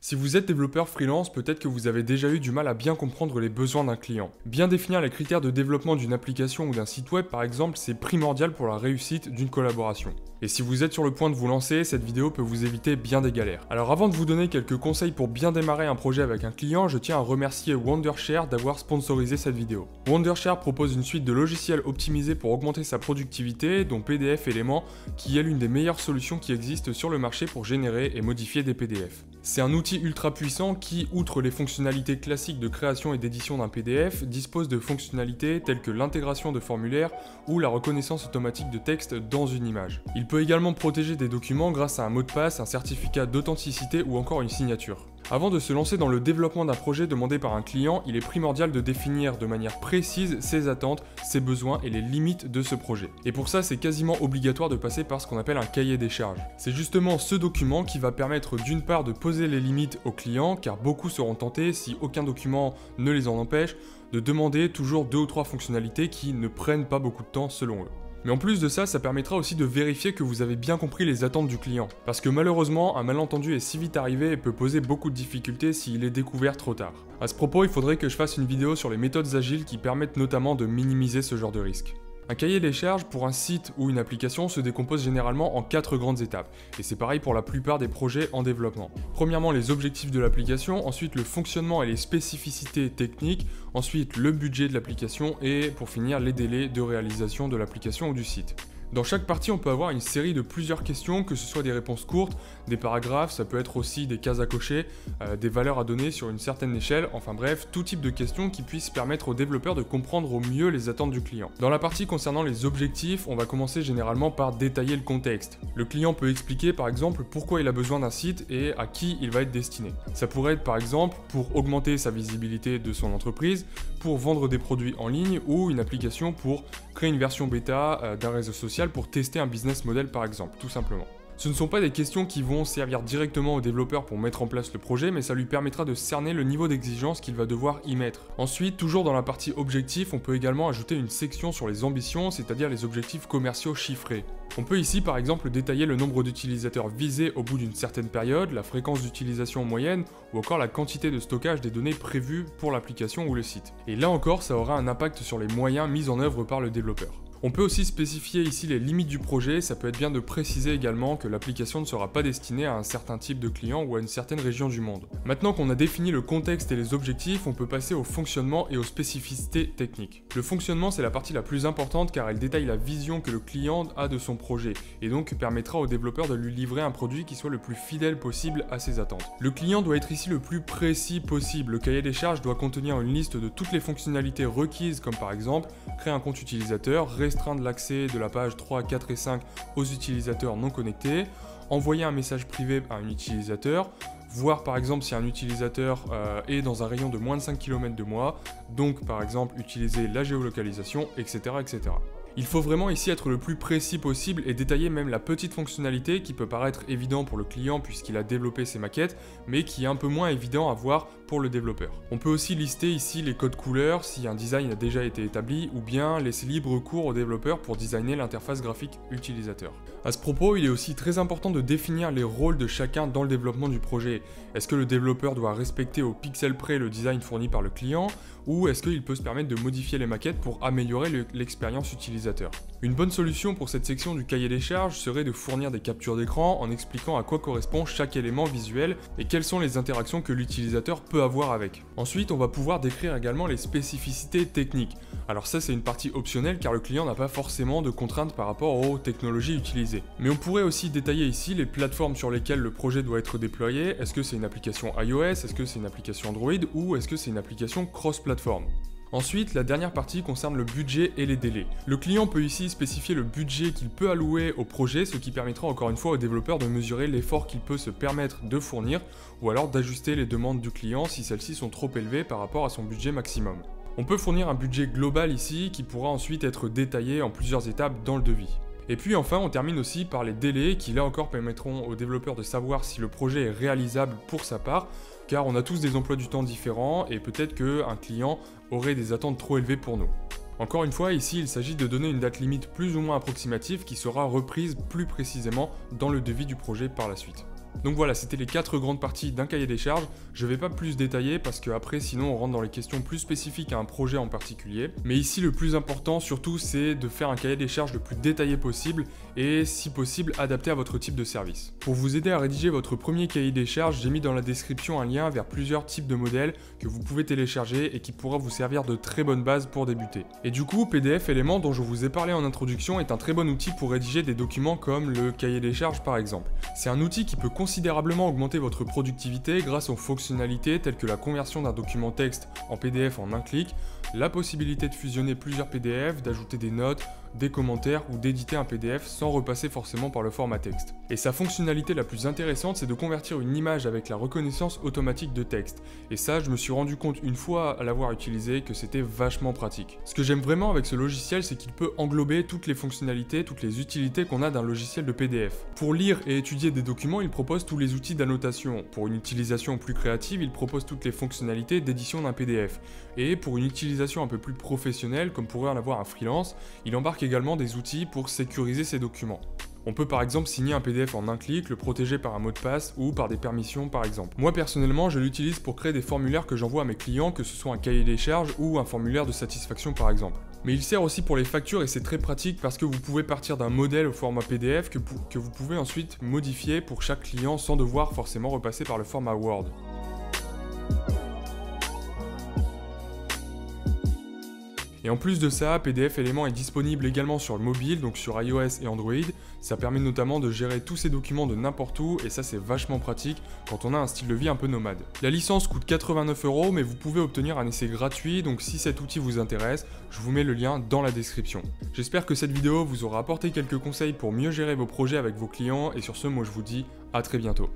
Si vous êtes développeur freelance, peut-être que vous avez déjà eu du mal à bien comprendre les besoins d'un client. Bien définir les critères de développement d'une application ou d'un site web par exemple, c'est primordial pour la réussite d'une collaboration. Et si vous êtes sur le point de vous lancer, cette vidéo peut vous éviter bien des galères. Alors avant de vous donner quelques conseils pour bien démarrer un projet avec un client, je tiens à remercier Wondershare d'avoir sponsorisé cette vidéo. Wondershare propose une suite de logiciels optimisés pour augmenter sa productivité, dont PDF Element, qui est l'une des meilleures solutions qui existent sur le marché pour générer et modifier des PDF. C'est un outil ultra puissant qui, outre les fonctionnalités classiques de création et d'édition d'un PDF, dispose de fonctionnalités telles que l'intégration de formulaires ou la reconnaissance automatique de texte dans une image. Il peut également protéger des documents grâce à un mot de passe, un certificat d'authenticité ou encore une signature. Avant de se lancer dans le développement d'un projet demandé par un client, il est primordial de définir de manière précise ses attentes, ses besoins et les limites de ce projet. Et pour ça, c'est quasiment obligatoire de passer par ce qu'on appelle un cahier des charges. C'est justement ce document qui va permettre d'une part de poser les limites au client, car beaucoup seront tentés, si aucun document ne les en empêche, de demander toujours 2 ou 3 fonctionnalités qui ne prennent pas beaucoup de temps selon eux. Mais en plus de ça, ça permettra aussi de vérifier que vous avez bien compris les attentes du client. Parce que malheureusement, un malentendu est si vite arrivé et peut poser beaucoup de difficultés s'il est découvert trop tard. À ce propos, il faudrait que je fasse une vidéo sur les méthodes agiles qui permettent notamment de minimiser ce genre de risque. Un cahier des charges pour un site ou une application se décompose généralement en 4 grandes étapes, et c'est pareil pour la plupart des projets en développement. Premièrement, les objectifs de l'application, ensuite le fonctionnement et les spécificités techniques, ensuite le budget de l'application et pour finir les délais de réalisation de l'application ou du site. Dans chaque partie, on peut avoir une série de plusieurs questions, que ce soit des réponses courtes, des paragraphes, ça peut être aussi des cases à cocher, des valeurs à donner sur une certaine échelle, enfin bref, tout type de questions qui puissent permettre aux développeurs de comprendre au mieux les attentes du client. Dans la partie concernant les objectifs, on va commencer généralement par détailler le contexte. Le client peut expliquer par exemple pourquoi il a besoin d'un site et à qui il va être destiné. Ça pourrait être par exemple pour augmenter sa visibilité de son entreprise, pour vendre des produits en ligne ou une application pour créer une version bêta d'un réseau social pour tester un business model par exemple, tout simplement. Ce ne sont pas des questions qui vont servir directement au développeur pour mettre en place le projet, mais ça lui permettra de cerner le niveau d'exigence qu'il va devoir y mettre. Ensuite, toujours dans la partie objectifs, on peut également ajouter une section sur les ambitions, c'est-à-dire les objectifs commerciaux chiffrés. On peut ici par exemple détailler le nombre d'utilisateurs visés au bout d'une certaine période, la fréquence d'utilisation moyenne, ou encore la quantité de stockage des données prévues pour l'application ou le site. Et là encore, ça aura un impact sur les moyens mis en œuvre par le développeur. On peut aussi spécifier ici les limites du projet, ça peut être bien de préciser également que l'application ne sera pas destinée à un certain type de client ou à une certaine région du monde. Maintenant qu'on a défini le contexte et les objectifs, on peut passer au fonctionnement et aux spécificités techniques. Le fonctionnement, c'est la partie la plus importante car elle détaille la vision que le client a de son projet et donc permettra au développeur de lui livrer un produit qui soit le plus fidèle possible à ses attentes. Le client doit être ici le plus précis possible. Le cahier des charges doit contenir une liste de toutes les fonctionnalités requises comme par exemple créer un compte utilisateur, restreindre l'accès de la page 3, 4 et 5 aux utilisateurs non connectés, envoyer un message privé à un utilisateur, voir par exemple si un utilisateur est dans un rayon de moins de 5 km de moi, donc par exemple utiliser la géolocalisation, etc. etc. Il faut vraiment ici être le plus précis possible et détailler même la petite fonctionnalité qui peut paraître évident pour le client puisqu'il a développé ses maquettes, mais qui est un peu moins évident à voir pour le développeur. On peut aussi lister ici les codes couleurs si un design a déjà été établi ou bien laisser libre cours au développeur pour designer l'interface graphique utilisateur. À ce propos, il est aussi très important de définir les rôles de chacun dans le développement du projet. Est-ce que le développeur doit respecter au pixel près le design fourni par le client ou est-ce qu'il peut se permettre de modifier les maquettes pour améliorer l'expérience utilisateur? Une bonne solution pour cette section du cahier des charges serait de fournir des captures d'écran en expliquant à quoi correspond chaque élément visuel et quelles sont les interactions que l'utilisateur peut avoir avec. Ensuite, on va pouvoir décrire également les spécificités techniques. Alors ça, c'est une partie optionnelle car le client n'a pas forcément de contraintes par rapport aux technologies utilisées. Mais on pourrait aussi détailler ici les plateformes sur lesquelles le projet doit être déployé. Est-ce que c'est une application iOS? Est-ce que c'est une application Android? Ou est-ce que c'est une application cross-platform? Ensuite, la dernière partie concerne le budget et les délais. Le client peut ici spécifier le budget qu'il peut allouer au projet, ce qui permettra encore une fois au développeur de mesurer l'effort qu'il peut se permettre de fournir, ou alors d'ajuster les demandes du client si celles-ci sont trop élevées par rapport à son budget maximum. On peut fournir un budget global ici, qui pourra ensuite être détaillé en plusieurs étapes dans le devis. Et puis enfin, on termine aussi par les délais qui là encore permettront aux développeurs de savoir si le projet est réalisable pour sa part, car on a tous des emplois du temps différents et peut-être qu'un client aurait des attentes trop élevées pour nous. Encore une fois, ici il s'agit de donner une date limite plus ou moins approximative qui sera reprise plus précisément dans le devis du projet par la suite. Donc voilà, c'était les 4 grandes parties d'un cahier des charges. Je vais pas plus détailler parce que après sinon on rentre dans les questions plus spécifiques à un projet en particulier. Mais ici le plus important surtout c'est de faire un cahier des charges le plus détaillé possible et si possible adapté à votre type de service. Pour vous aider à rédiger votre premier cahier des charges, j'ai mis dans la description un lien vers plusieurs types de modèles que vous pouvez télécharger et qui pourra vous servir de très bonne base pour débuter. Et du coup, PDF Element dont je vous ai parlé en introduction est un très bon outil pour rédiger des documents comme le cahier des charges par exemple. C'est un outil qui peut considérablement augmenter votre productivité grâce aux fonctionnalités telles que la conversion d'un document texte en PDF en un clic, la possibilité de fusionner plusieurs PDF, d'ajouter des notes, des commentaires ou d'éditer un PDF sans repasser forcément par le format texte. Et sa fonctionnalité la plus intéressante, c'est de convertir une image avec la reconnaissance automatique de texte. Et ça, je me suis rendu compte une fois à l'avoir utilisé que c'était vachement pratique. Ce que j'aime vraiment avec ce logiciel, c'est qu'il peut englober toutes les fonctionnalités, toutes les utilités qu'on a d'un logiciel de PDF. Pour lire et étudier des documents, il propose tous les outils d'annotation. Pour une utilisation plus créative, il propose toutes les fonctionnalités d'édition d'un PDF. Et pour une utilisation un peu plus professionnelle, comme pourrait en avoir un freelance, il embarque également des outils pour sécuriser ses documents. On peut par exemple signer un PDF en un clic, le protéger par un mot de passe ou par des permissions par exemple. Moi personnellement, je l'utilise pour créer des formulaires que j'envoie à mes clients, que ce soit un cahier des charges ou un formulaire de satisfaction par exemple. Mais il sert aussi pour les factures et c'est très pratique parce que vous pouvez partir d'un modèle au format PDF que vous pouvez ensuite modifier pour chaque client sans devoir forcément repasser par le format Word. Et en plus de ça, PDF Element est disponible également sur le mobile, donc sur iOS et Android. Ça permet notamment de gérer tous ces documents de n'importe où et ça c'est vachement pratique quand on a un style de vie un peu nomade. La licence coûte 89 €, mais vous pouvez obtenir un essai gratuit, donc si cet outil vous intéresse, je vous mets le lien dans la description. J'espère que cette vidéo vous aura apporté quelques conseils pour mieux gérer vos projets avec vos clients et sur ce, moi je vous dis à très bientôt.